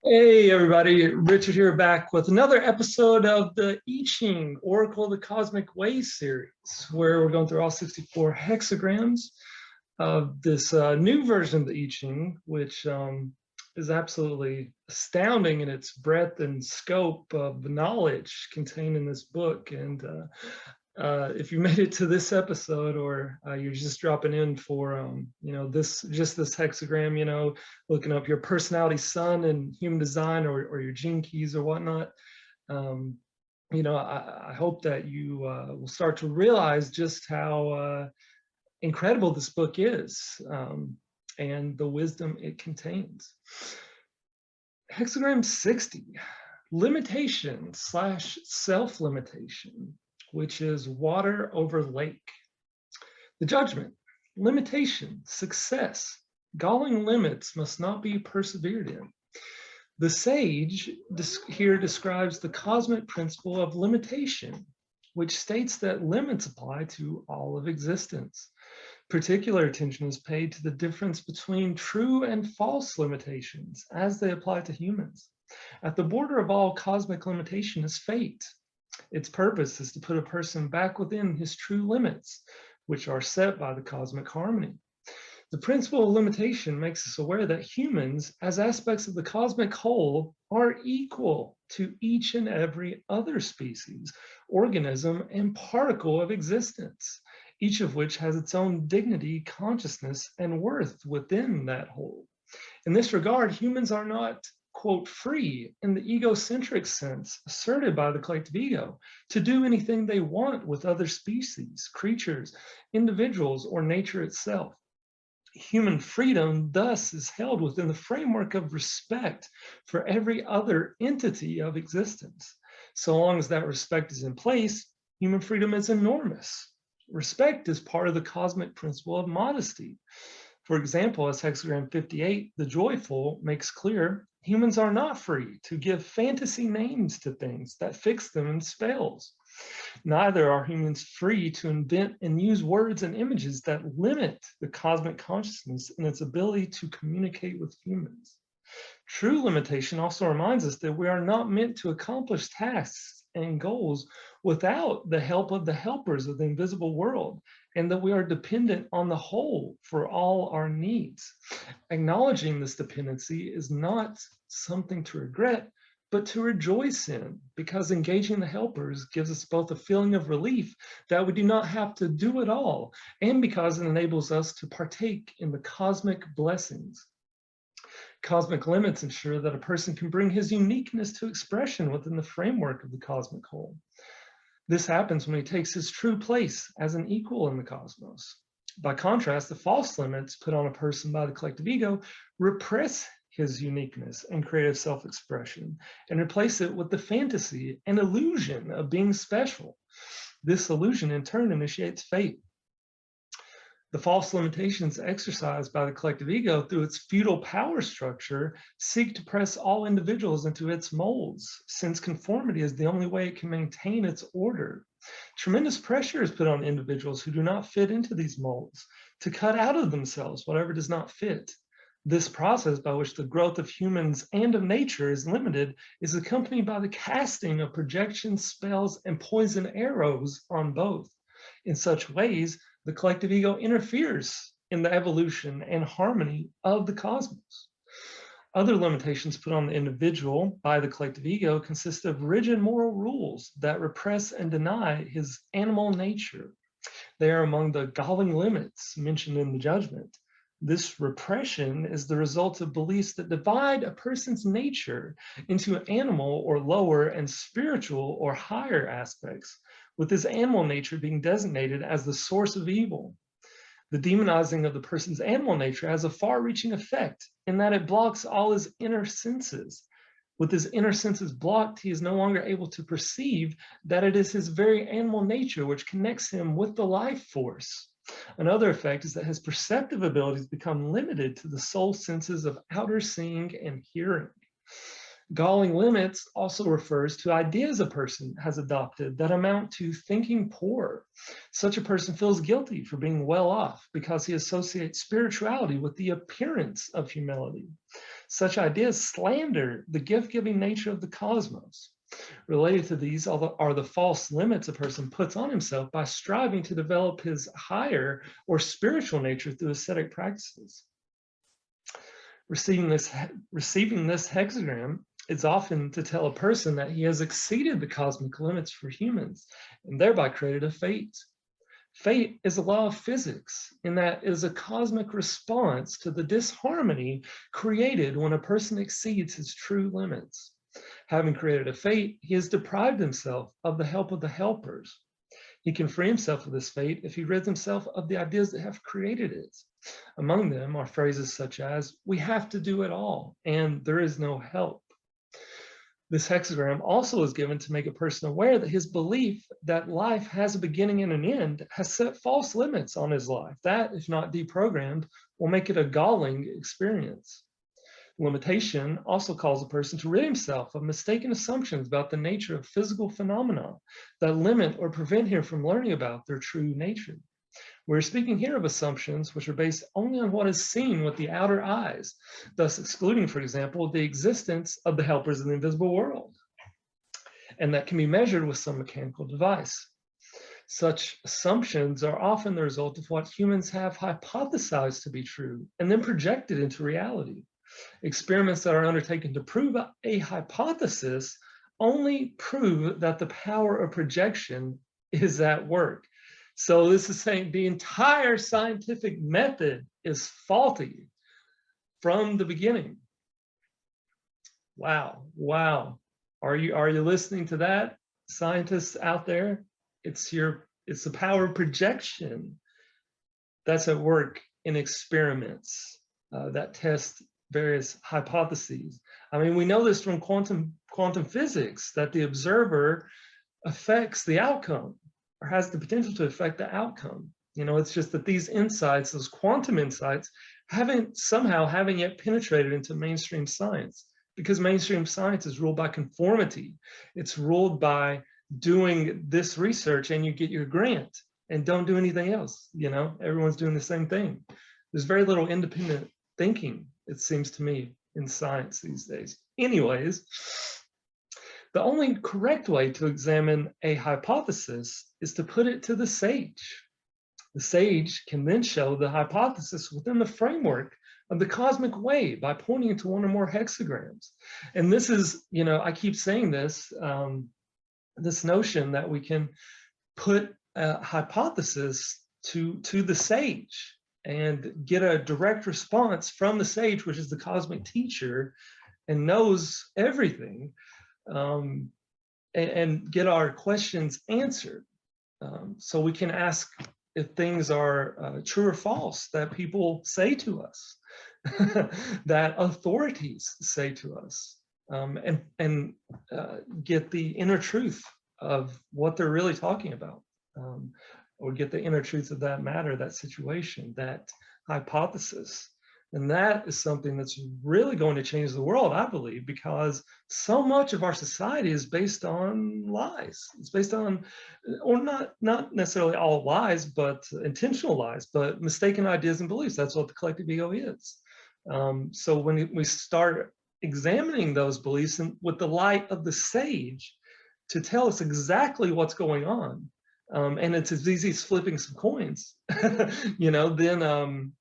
Hey everybody, Richard here back with another episode of the I Ching Oracle of the Cosmic Ways series, where we're going through all 64 hexagrams of this new version of the I Ching, which is absolutely astounding in its breadth and scope of knowledge contained in this book. And if you made it to this episode, or you're just dropping in for this hexagram, looking up your personality sun and human design, or your gene keys or whatnot, I hope that you will start to realize just how incredible this book is, and the wisdom it contains. Hexagram 60, limitation / self-limitation, which is water over lake. The judgment, limitation, success, galling limits must not be persevered in. The sage here describes the cosmic principle of limitation, which states that limits apply to all of existence. Particular attention is paid to the difference between true and false limitations as they apply to humans. At the border of all cosmic limitation is fate. Its purpose is to put a person back within his true limits, which are set by the cosmic harmony. The principle of limitation makes us aware that humans, as aspects of the cosmic whole, are equal to each and every other species, organism, and particle of existence, each of which has its own dignity, consciousness, and worth within that whole. In this regard, humans are not, quote, free in the egocentric sense asserted by the collective ego to do anything they want with other species, creatures, individuals, or nature itself. Human freedom thus is held within the framework of respect for every other entity of existence. So long as that respect is in place, human freedom is enormous. Respect is part of the cosmic principle of modesty. For example, as hexagram 58, the joyful, makes clear, humans are not free to give fantasy names to things that fix them in spells. Neither are humans free to invent and use words and images that limit the cosmic consciousness and its ability to communicate with humans. True limitation also reminds us that we are not meant to accomplish tasks and goals without the help of the helpers of the invisible world, and that we are dependent on the whole for all our needs. Acknowledging this dependency is not something to regret, but to rejoice in, because engaging the helpers gives us both a feeling of relief that we do not have to do it all, and because it enables us to partake in the cosmic blessings. Cosmic limits ensure that a person can bring his uniqueness to expression within the framework of the cosmic whole. This happens when he takes his true place as an equal in the cosmos. By contrast, the false limits put on a person by the collective ego repress his uniqueness and creative self-expression and replace it with the fantasy and illusion of being special. This illusion in turn initiates fate. The false limitations exercised by the collective ego through its feudal power structure seek to press all individuals into its molds, since conformity is the only way it can maintain its order. Tremendous pressure is put on individuals who do not fit into these molds to cut out of themselves whatever does not fit. This process by which the growth of humans and of nature is limited is accompanied by the casting of projection spells and poison arrows on both. In such ways, the collective ego interferes in the evolution and harmony of the cosmos. Other limitations put on the individual by the collective ego consist of rigid moral rules that repress and deny his animal nature. They are among the galling limits mentioned in the judgment. This repression is the result of beliefs that divide a person's nature into animal or lower and spiritual or higher aspects, with his animal nature being designated as the source of evil. The demonizing of the person's animal nature has a far-reaching effect in that it blocks all his inner senses. With his inner senses blocked, he is no longer able to perceive that it is his very animal nature which connects him with the life force. Another effect is that his perceptive abilities become limited to the sole senses of outer seeing and hearing. Galling limits also refers to ideas a person has adopted that amount to thinking poor. Such a person feels guilty for being well off because he associates spirituality with the appearance of humility. Such ideas slander the gift-giving nature of the cosmos. Related to these are the false limits a person puts on himself by striving to develop his higher or spiritual nature through ascetic practices. Receiving this hexagram is often to tell a person that he has exceeded the cosmic limits for humans and thereby created a fate. Fate is a law of physics in that it is a cosmic response to the disharmony created when a person exceeds his true limits. Having created a fate, he has deprived himself of the help of the helpers. He can free himself of this fate if he rids himself of the ideas that have created it. Among them are phrases such as, "we have to do it all," and "there is no help." This hexagram also is given to make a person aware that his belief that life has a beginning and an end has set false limits on his life. That, if not deprogrammed, will make it a galling experience. Limitation also calls a person to rid himself of mistaken assumptions about the nature of physical phenomena that limit or prevent him from learning about their true nature. We're speaking here of assumptions which are based only on what is seen with the outer eyes, thus excluding, for example, the existence of the helpers in the invisible world, and that can be measured with some mechanical device. Such assumptions are often the result of what humans have hypothesized to be true and then projected into reality. Experiments that are undertaken to prove a hypothesis only prove that the power of projection is at work. So this is saying the entire scientific method is faulty from the beginning. Wow, wow. Are you listening to that, scientists out there? It's the power of projection that's at work in experiments that test various hypotheses. I mean, we know this from quantum physics, that the observer affects the outcome, or has the potential to affect the outcome. You know, it's just that these insights, those quantum insights, haven't yet penetrated into mainstream science, because mainstream science is ruled by conformity. It's ruled by doing this research and you get your grant and don't do anything else. You know, everyone's doing the same thing. There's very little independent thinking, it seems to me, in science these days. Anyways, the only correct way to examine a hypothesis is to put it to the sage. The sage can then show the hypothesis within the framework of the cosmic way by pointing to one or more hexagrams. And this is, you know, I keep saying this, this notion that we can put a hypothesis to the sage and get a direct response from the sage, which is the cosmic teacher and knows everything, and get our questions answered. So we can ask if things are true or false that people say to us, that authorities say to us, and get the inner truth of what they're really talking about, or get the inner truth of that matter, that situation, that hypothesis. And that is something that's really going to change the world, I believe, because so much of our society is based on lies. It's based on, or not necessarily all lies, but intentional lies, but mistaken ideas and beliefs. That's what the collective ego is. So when we start examining those beliefs and with the light of the sage to tell us exactly what's going on, and it's as easy as flipping some coins, you know, then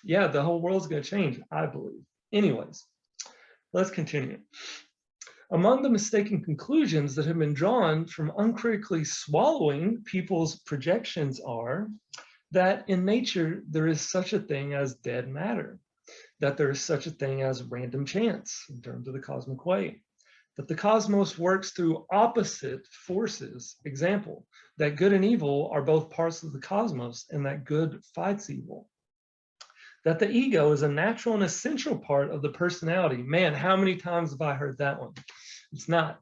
yeah, the whole world's going to change, I believe. Anyways, let's continue. Among the mistaken conclusions that have been drawn from uncritically swallowing people's projections are that in nature there is such a thing as dead matter, that there is such a thing as random chance in terms of the cosmic way, that the cosmos works through opposite forces. Example, that good and evil are both parts of the cosmos and that good fights evil. That the ego is a natural and essential part of the personality. Man, how many times have I heard that one? It's not.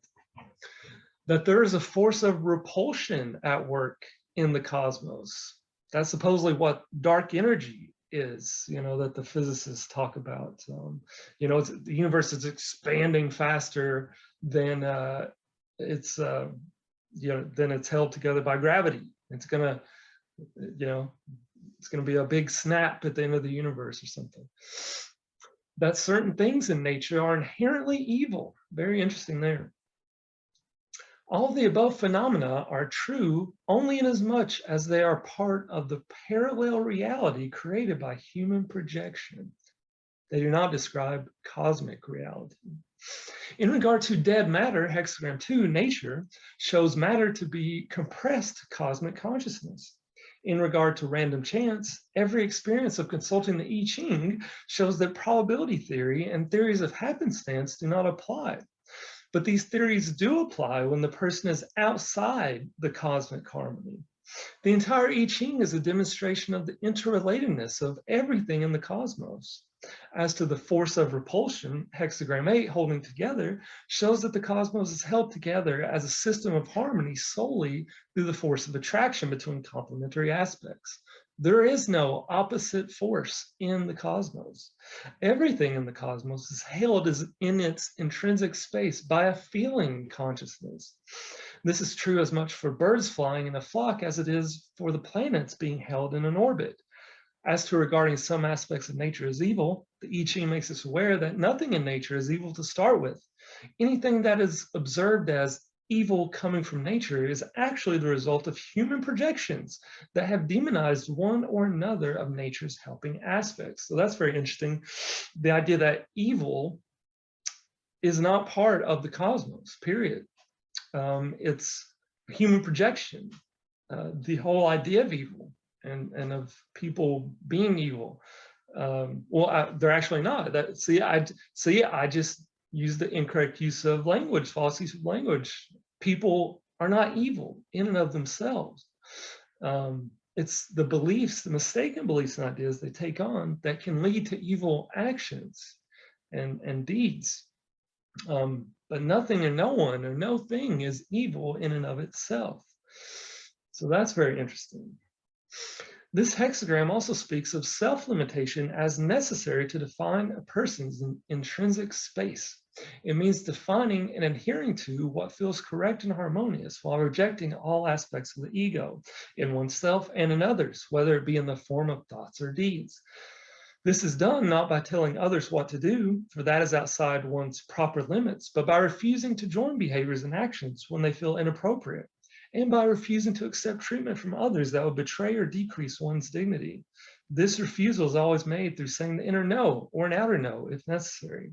That there is a force of repulsion at work in the cosmos. That's supposedly what dark energy is, you know, that the physicists talk about. You know, the universe is expanding faster than it's held together by gravity. It's gonna, you know, it's going to be a big snap at the end of the universe or something. that certain things in nature are inherently evil. Very interesting there. All of the above phenomena are true only in as much as they are part of the parallel reality created by human projection. They do not describe cosmic reality. In regard to dead matter, hexagram 2, nature, shows matter to be compressed cosmic consciousness. In regard to random chance, every experience of consulting the I Ching shows that probability theory and theories of happenstance do not apply. But these theories do apply when the person is outside the cosmic harmony. The entire I Ching is a demonstration of the interrelatedness of everything in the cosmos. As to the force of repulsion, hexagram 8, holding together, shows that the cosmos is held together as a system of harmony solely through the force of attraction between complementary aspects. There is no opposite force in the cosmos. Everything in the cosmos is held as in its intrinsic space by a feeling consciousness. This is true as much for birds flying in a flock as it is for the planets being held in an orbit. As to regarding some aspects of nature as evil, the I Ching makes us aware that nothing in nature is evil to start with. Anything that is observed as evil coming from nature is actually the result of human projections that have demonized one or another of nature's helping aspects. So that's very interesting. The idea that evil is not part of the cosmos, period. It's human projection. The whole idea of evil and of people being evil. They're actually not. I just used the incorrect use of language, false use of language. People are not evil in and of themselves. It's the beliefs, the mistaken beliefs and ideas they take on that can lead to evil actions and deeds. But nothing and no one or no thing is evil in and of itself. So that's very interesting. This hexagram also speaks of self-limitation as necessary to define a person's intrinsic space. It means defining and adhering to what feels correct and harmonious while rejecting all aspects of the ego in oneself and in others, whether it be in the form of thoughts or deeds. This is done not by telling others what to do, for that is outside one's proper limits, but by refusing to join behaviors and actions when they feel inappropriate, and by refusing to accept treatment from others that would betray or decrease one's dignity. This refusal is always made through saying the inner no or an outer no if necessary.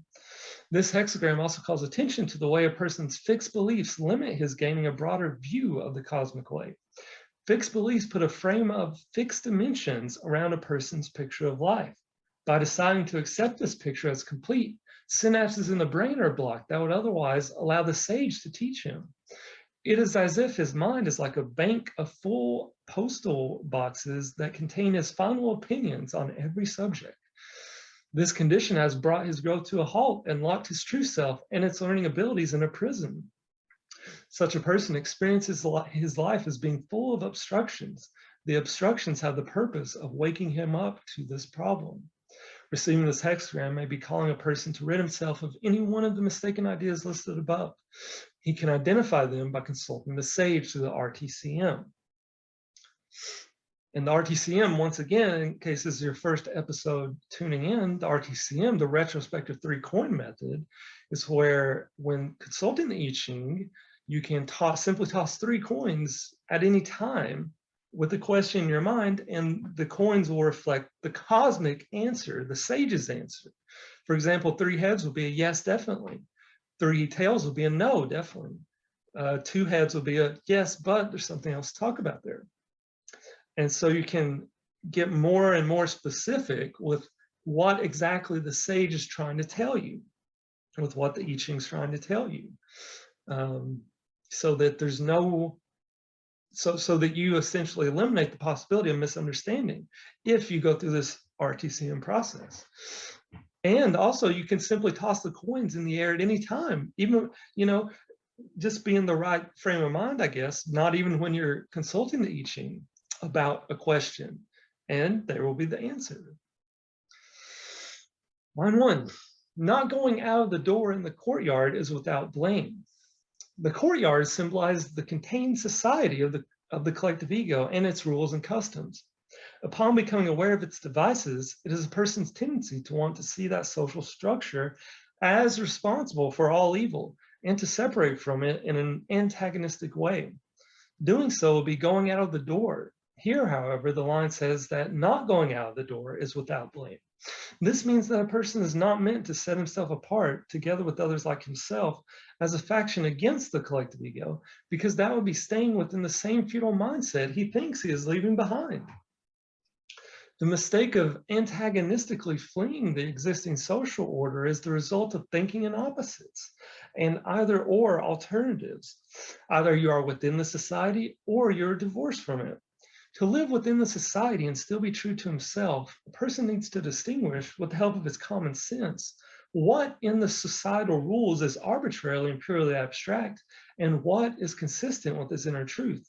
This hexagram also calls attention to the way a person's fixed beliefs limit his gaining a broader view of the cosmic way. Fixed beliefs put a frame of fixed dimensions around a person's picture of life. By deciding to accept this picture as complete, synapses in the brain are blocked that would otherwise allow the sage to teach him. It is as if his mind is like a bank of full postal boxes that contain his final opinions on every subject. This condition has brought his growth to a halt and locked his true self and its learning abilities in a prison. Such a person experiences his life as being full of obstructions. The obstructions have the purpose of waking him up to this problem. Receiving this hexagram may be calling a person to rid himself of any one of the mistaken ideas listed above. He can identify them by consulting the sage through the RTCM. And the RTCM, once again, in case this is your first episode tuning in, the RTCM, the retrospective 3-coin method, is where when consulting the I Ching, you can simply toss 3 coins at any time with a question in your mind, and the coins will reflect the cosmic answer, the sage's answer. For example, 3 heads will be a yes, definitely. 3 tails will be a no, definitely. 2 heads will be a yes, but there's something else to talk about there. And so you can get more and more specific with what exactly the sage is trying to tell you, with what the I Ching is trying to tell you, so that there's no, so that you essentially eliminate the possibility of misunderstanding if you go through this RTCM process. And also you can simply toss the coins in the air at any time, even, just be in the right frame of mind, I guess, not even when you're consulting the I Ching about a question, and there will be the answer. Line 1, not going out of the door in the courtyard is without blame. The courtyard symbolizes the contained society of the collective ego and its rules and customs. Upon becoming aware of its devices, it is a person's tendency to want to see that social structure as responsible for all evil and to separate from it in an antagonistic way. Doing so will be going out of the door. Here, however, the line says that not going out of the door is without blame. This means that a person is not meant to set himself apart together with others like himself as a faction against the collective ego, because that would be staying within the same feudal mindset he thinks he is leaving behind. The mistake of antagonistically fleeing the existing social order is the result of thinking in opposites and either or alternatives. Either you are within the society or you're divorced from it. To live within the society and still be true to himself, a person needs to distinguish, with the help of his common sense, what in the societal rules is arbitrarily and purely abstract and what is consistent with his inner truth.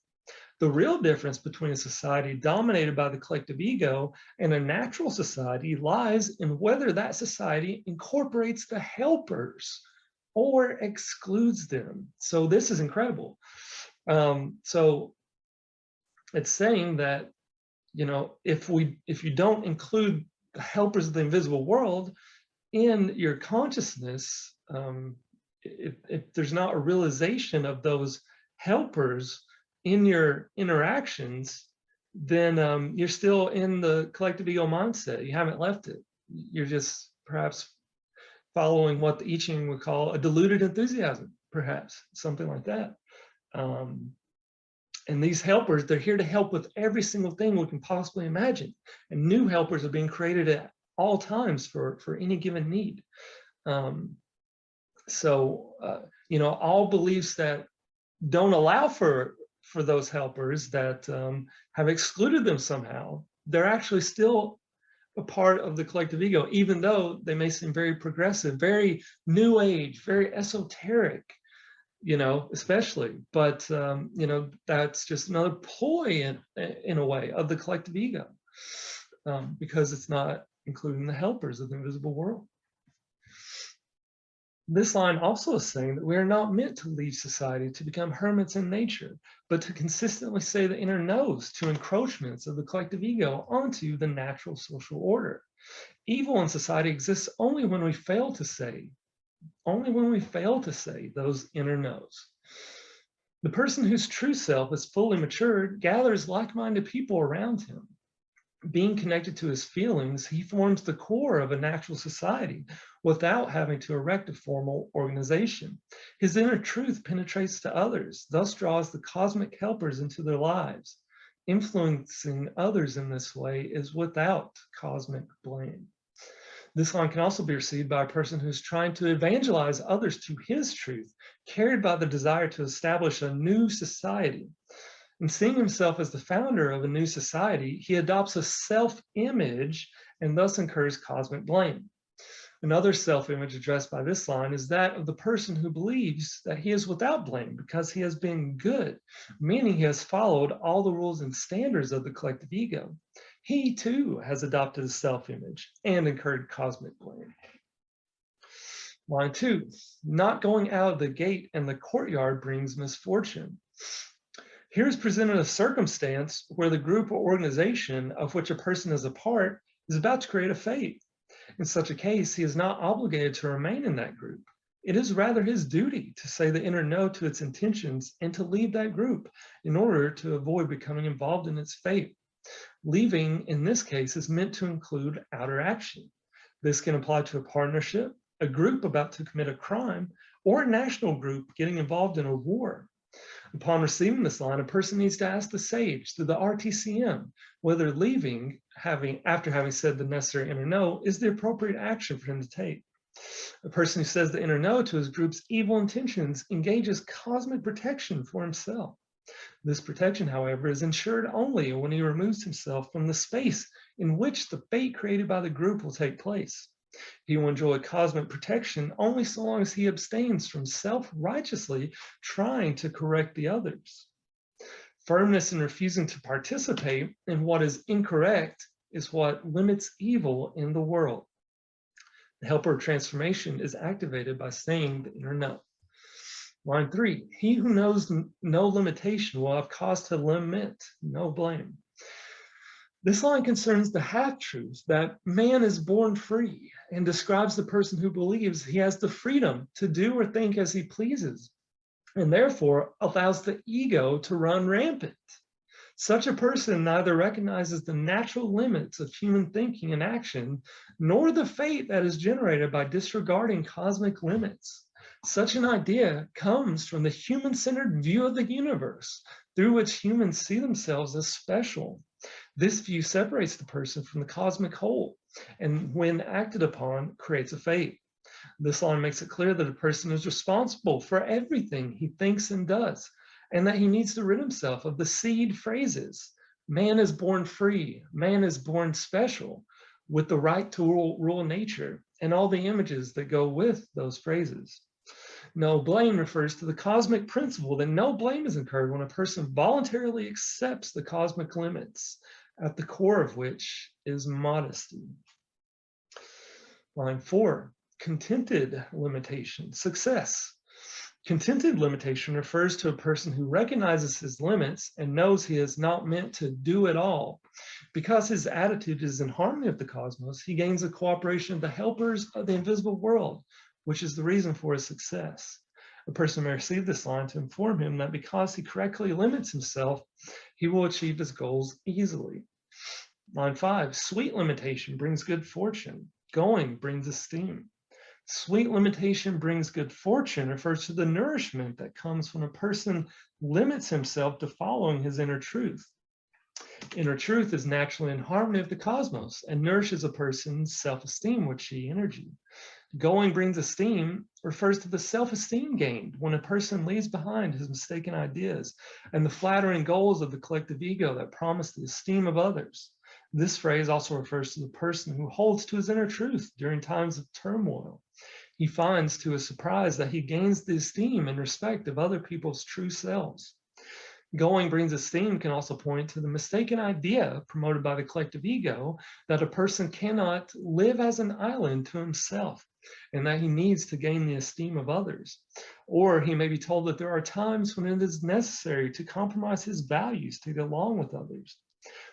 The real difference between a society dominated by the collective ego and a natural society lies in whether that society incorporates the helpers or excludes them. So this is incredible. So it's saying that, if you don't include the helpers of the invisible world in your consciousness, if there's not a realization of those helpers in your interactions, then you're still in the collective ego mindset. You haven't left it. You're just perhaps following what the I Ching would call a deluded enthusiasm, perhaps something like that. And these helpers, they're here to help with every single thing we can possibly imagine. And new helpers are being created at all times for any given need. All beliefs that don't allow for those helpers, that have excluded them somehow, they're actually still a part of the collective ego, even though they may seem very progressive, very new age, very esoteric, especially. But, that's just another ploy in a way of the collective ego, because it's not including the helpers of the invisible world. This line also is saying that we are not meant to leave society to become hermits in nature, but to consistently say the inner no's to encroachments of the collective ego onto the natural social order. Evil in society exists only when we fail to say those inner no's. The person whose true self is fully matured gathers like-minded people around him. Being connected to his feelings, he forms the core of a natural society without having to erect a formal organization. His inner truth penetrates to others, thus draws the cosmic helpers into their lives. Influencing others in this way is without cosmic blame. This line can also be received by a person who's trying to evangelize others to his truth, carried by the desire to establish a new society. In seeing himself as the founder of a new society, he adopts a self-image and thus incurs cosmic blame. Another self-image addressed by this line is that of the person who believes that he is without blame because he has been good, meaning he has followed all the rules and standards of the collective ego. He too has adopted a self-image and incurred cosmic blame. Line 2, not going out of the gate and the courtyard brings misfortune. Here is presented a circumstance where the group or organization of which a person is a part is about to create a fate. In such a case, he is not obligated to remain in that group. It is rather his duty to say the inner no to its intentions and to leave that group in order to avoid becoming involved in its fate. Leaving, in this case, is meant to include outer action. This can apply to a partnership, a group about to commit a crime, or a national group getting involved in a war. Upon receiving this line, a person needs to ask the sage through the RTCM whether leaving, after having said the necessary inner no, is the appropriate action for him to take. A person who says the inner no to his group's evil intentions engages cosmic protection for himself. This protection, however, is ensured only when he removes himself from the space in which the fate created by the group will take place. He will enjoy cosmic protection only so long as he abstains from self-righteously trying to correct the others. Firmness in refusing to participate in what is incorrect is what limits evil in the world. The helper of transformation is activated by saying the inner no. Line 3, he who knows no limitation will have cause to limit, no blame. This line concerns the half-truth that man is born free and describes the person who believes he has the freedom to do or think as he pleases, and therefore allows the ego to run rampant. Such a person neither recognizes the natural limits of human thinking and action, nor the fate that is generated by disregarding cosmic limits. Such an idea comes from the human-centered view of the universe, through which humans see themselves as special. This view separates the person from the cosmic whole, and when acted upon, creates a fate. This line makes it clear that a person is responsible for everything he thinks and does, and that he needs to rid himself of the seed phrases, man is born free, man is born special, with the right to rule nature, and all the images that go with those phrases. No blame refers to the cosmic principle that no blame is incurred when a person voluntarily accepts the cosmic limits, at the core of which is modesty. Line 4, contented limitation, success. Contented limitation refers to a person who recognizes his limits and knows he is not meant to do it all. Because his attitude is in harmony with the cosmos, he gains the cooperation of the helpers of the invisible world, which is the reason for his success. A person may receive this line to inform him that because he correctly limits himself, he will achieve his goals easily. Line 5, sweet limitation brings good fortune. Going brings esteem. Sweet limitation brings good fortune refers to the nourishment that comes when a person limits himself to following his inner truth. Inner truth is naturally in harmony with the cosmos and nourishes a person's self-esteem with chi energy. Going brings esteem refers to the self-esteem gained when a person leaves behind his mistaken ideas and the flattering goals of the collective ego that promise the esteem of others. This phrase also refers to the person who holds to his inner truth during times of turmoil. He finds to his surprise that he gains the esteem and respect of other people's true selves. Going brings esteem can also point to the mistaken idea promoted by the collective ego that a person cannot live as an island to himself and that he needs to gain the esteem of others. Or he may be told that there are times when it is necessary to compromise his values to get along with others.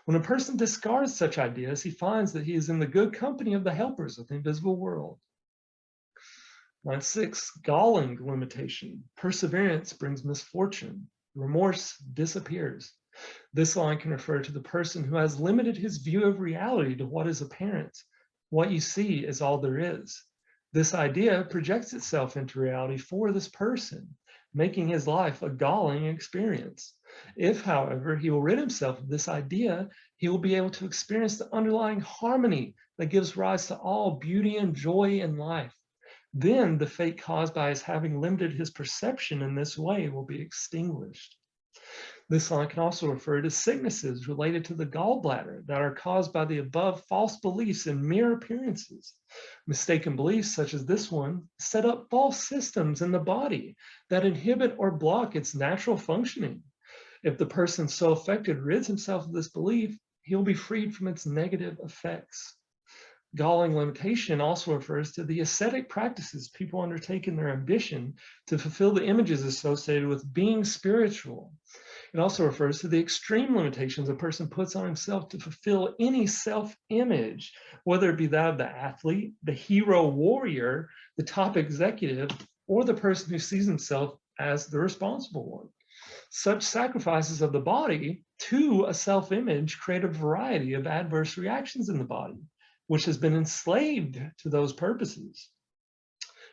When a person discards such ideas, he finds that he is in the good company of the helpers of the invisible world. Line 6, galling limitation. Perseverance brings misfortune. Remorse disappears. This line can refer to the person who has limited his view of reality to what is apparent. What you see is all there is. This idea projects itself into reality for this person, making his life a galling experience. If, however, he will rid himself of this idea, he will be able to experience the underlying harmony that gives rise to all beauty and joy in life. Then the fate caused by his having limited his perception in this way will be extinguished. This line can also refer to sicknesses related to the gallbladder that are caused by the above false beliefs in mere appearances. Mistaken beliefs such as this one set up false systems in the body that inhibit or block its natural functioning. If the person so affected rids himself of this belief, he'll be freed from its negative effects. Galling limitation also refers to the ascetic practices people undertake in their ambition to fulfill the images associated with being spiritual. It also refers to the extreme limitations a person puts on himself to fulfill any self-image, whether it be that of the athlete, the hero warrior, the top executive, or the person who sees himself as the responsible one. Such sacrifices of the body to a self-image create a variety of adverse reactions in the body, which has been enslaved to those purposes.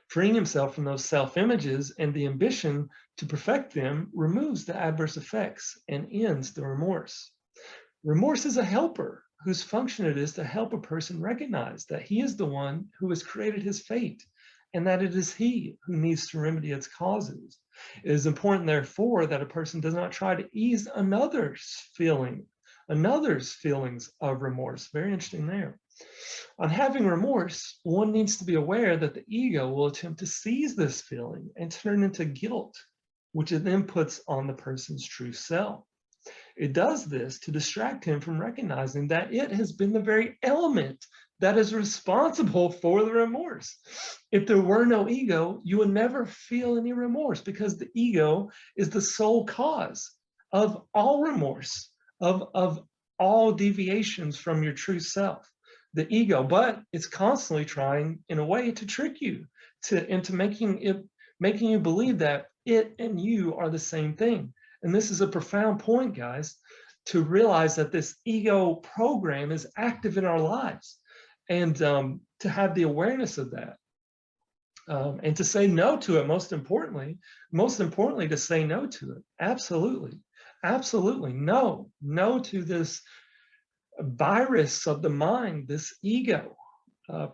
Freeing himself from those self-images and the ambition to perfect them removes the adverse effects and ends the remorse. Remorse is a helper whose function it is to help a person recognize that he is the one who has created his fate and that it is he who needs to remedy its causes. It is important, therefore, that a person does not try to ease another's feelings of remorse. Very interesting there. On having remorse, one needs to be aware that the ego will attempt to seize this feeling and turn it into guilt, which it then puts on the person's true self. It does this to distract him from recognizing that it has been the very element that is responsible for the remorse. If there were no ego, you would never feel any remorse because the ego is the sole cause of all remorse, of all deviations from your true self, the ego, but it's constantly trying in a way to trick you into making you believe that it and you are the same thing. And this is a profound point, guys, to realize that this ego program is active in our lives, and to have the awareness of that, and to say no to it. Most importantly, to say no to it. Absolutely, absolutely, no to this virus of the mind, this ego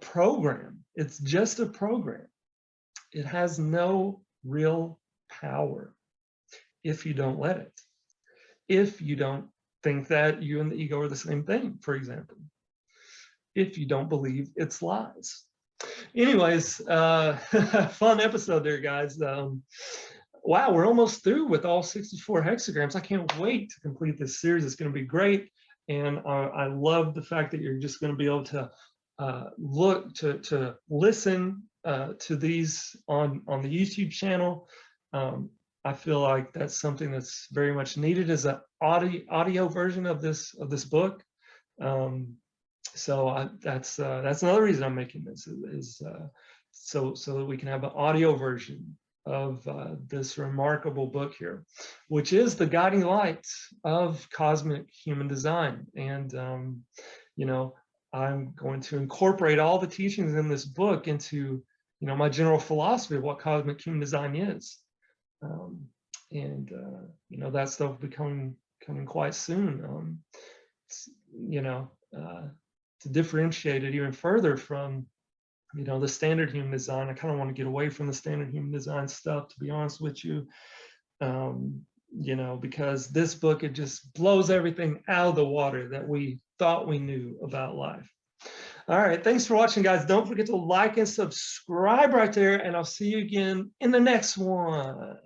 program. It's just a program. It has no real power if you don't let it. If you don't think that you and the ego are the same thing, for example. If you don't believe its lies. Anyways, fun episode there, guys. Wow, we're almost through with all 64 hexagrams. I can't wait to complete this series. It's going to be great. And I love the fact that you're just going to be able to listen to these on the YouTube channel. I feel like that's something that's very much needed as an audio version of this book. So that's another reason I'm making this, is so that we can have an audio version of this remarkable book here, which is the guiding light of cosmic human design. And you know, I'm going to incorporate all the teachings in this book into, you know, my general philosophy of what cosmic human design is. You know, that stuff will be coming quite soon. You know, to differentiate it even further from, you know, the standard human design. I kind of want to get away from the standard human design stuff, to be honest with you. You know, because this book, it just blows everything out of the water that we thought we knew about life. All right, thanks for watching, guys. Don't forget to like and subscribe right there, and I'll see you again in the next one.